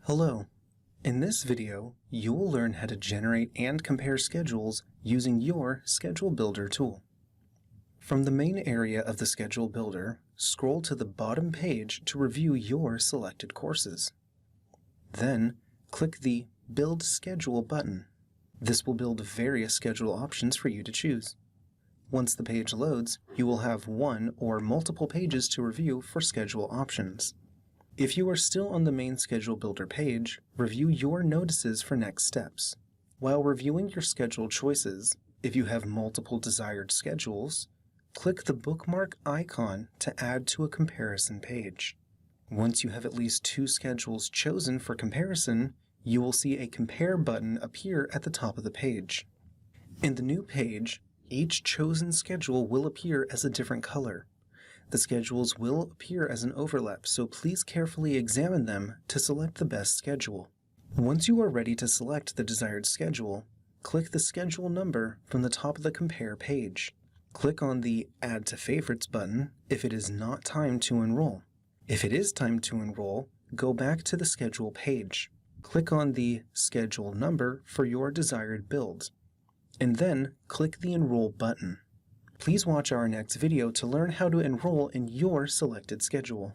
Hello. In this video, you will learn how to generate and compare schedules using your Schedule Builder tool. From the main area of the Schedule Builder, scroll to the bottom page to review your selected courses. Then, click the Build Schedule button. This will build various schedule options for you to choose. Once the page loads, you will have one or multiple pages to review for schedule options. If you are still on the main Schedule Builder page, review your notices for next steps. While reviewing your schedule choices, if you have multiple desired schedules, click the bookmark icon to add to a comparison page. Once you have at least 2 schedules chosen for comparison, you will see a Compare button appear at the top of the page. In the new page, each chosen schedule will appear as a different color. The schedules will appear as an overlap, so please carefully examine them to select the best schedule. Once you are ready to select the desired schedule, click the schedule number from the top of the Compare page. Click on the Add to Favorites button if it is not time to enroll. If it is time to enroll, go back to the schedule page. Click on the schedule number for your desired build, and then click the Enroll button. Please watch our next video to learn how to enroll in your selected schedule.